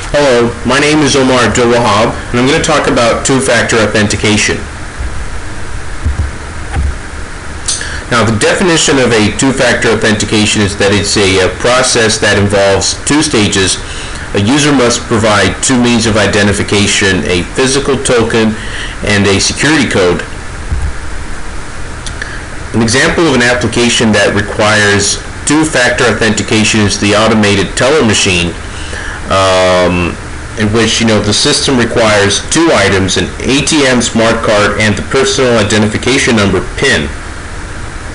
Hello, my name is Omar Abdul Wahab, and I'm going to talk about two-factor authentication. Now, the definition of a two-factor authentication is that it's a process that involves two stages. A user must provide two means of identification, a physical token and a security code. An example of an application that requires two-factor authentication is the automated teller machine, in which the system requires two items: an ATM smart card and the personal identification number PIN.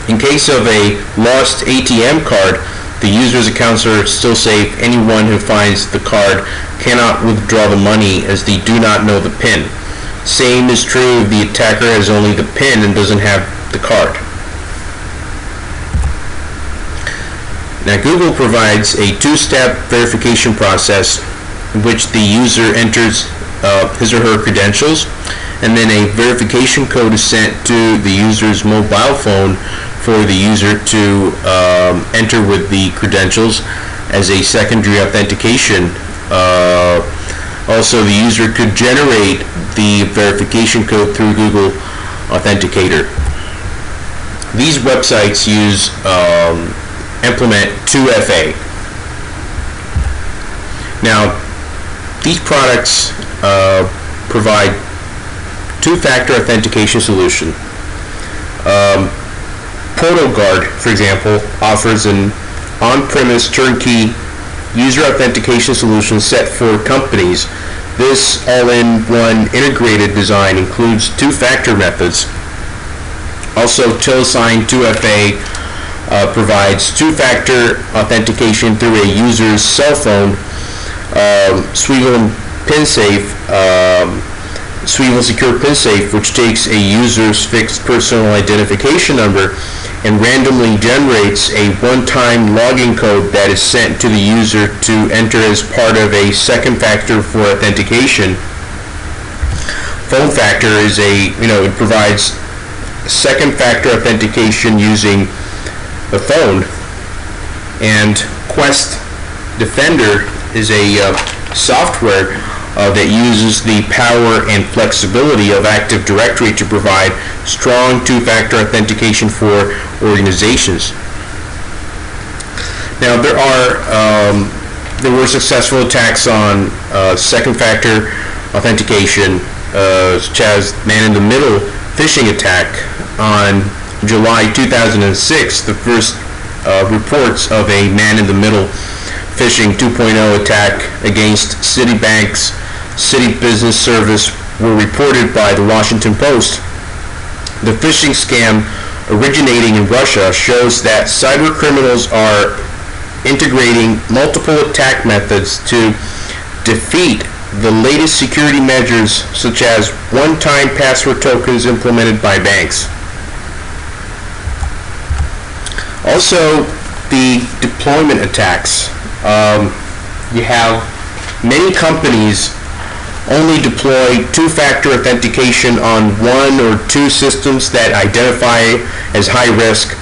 In case of a lost ATM card, the user's accounts are still safe. Anyone who finds the card cannot withdraw the money as they do not know the PIN. Same is true if the attacker has only the PIN and doesn't have the card. Now, Google provides a two-step verification process in which the user enters his or her credentials, and then a verification code is sent to the user's mobile phone for the user to enter with the credentials as a secondary authentication. Also, the user could generate the verification code through Google Authenticator. These websites implement 2FA. Now, these products provide two-factor authentication solution. PortalGuard, for example, offers an on-premise turnkey user authentication solution set for companies. This all-in-one integrated design includes two-factor methods. Also, TillSign 2FA provides two-factor authentication through a user's cell phone. Swivel Secure PinSafe, which takes a user's fixed personal identification number and randomly generates a one-time login code that is sent to the user to enter as part of a second factor for authentication. PhoneFactor is it provides second factor authentication using the phone, and Quest Defender is a software that uses the power and flexibility of Active Directory to provide strong two-factor authentication for organizations. Now, there were successful attacks on second-factor authentication, such as man-in-the-middle phishing attack on July 2006. The first reports of a man-in-the-middle phishing 2.0 attack against Citibank's Citi Business Service were reported by the Washington Post. The phishing scam, originating in Russia, shows that cyber criminals are integrating multiple attack methods to defeat the latest security measures, such as one-time password tokens implemented by banks. Also, the deployment attacks. You have many companies only deploy two-factor authentication on one or two systems that identify as high risk.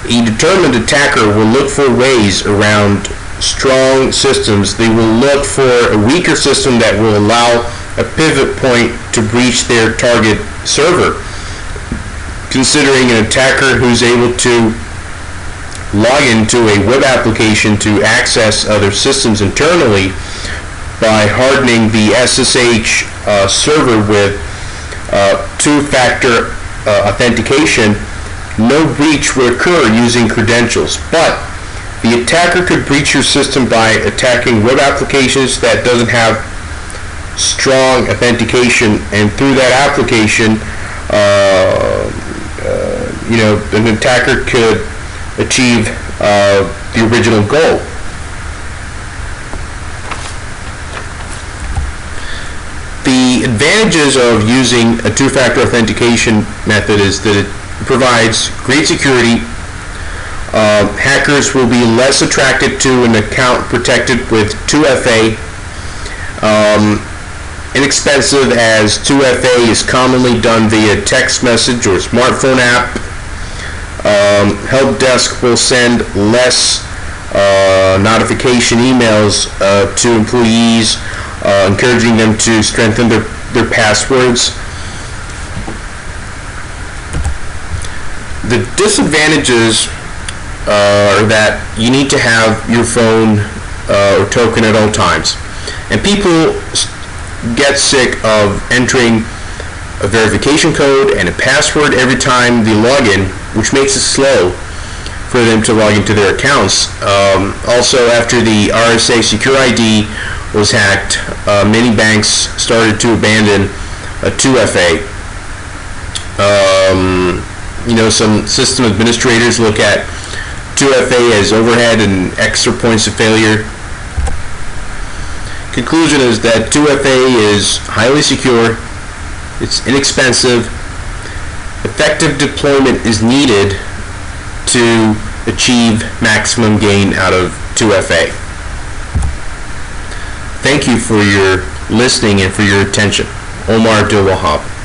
A determined attacker will look for ways around strong systems. They will look for a weaker system that will allow a pivot point to breach their target server. Considering an attacker who's able to log into a web application to access other systems internally by hardening the SSH server with two-factor authentication, no breach will occur using credentials. But the attacker could breach your system by attacking web applications that doesn't have strong authentication, and through that application, an attacker could achieve the original goal. The advantages of using a two-factor authentication method is that it provides great security. Hackers will be less attracted to an account protected with 2FA. Inexpensive, as 2FA is commonly done via text message or smartphone app. Help desk will send less notification emails to employees encouraging them to strengthen their passwords. The disadvantages are that you need to have your phone or token at all times. And people get sick of entering a verification code and a password every time they log in, which makes it slow for them to log into their accounts. Also, after the RSA Secure ID was hacked, many banks started to abandon 2FA. Some system administrators look at 2FA as overhead and extra points of failure. Conclusion is that 2FA is highly secure, it's inexpensive, effective deployment is needed to achieve maximum gain out of 2FA. Thank you for your listening and for your attention. Omar Abdul Wahab.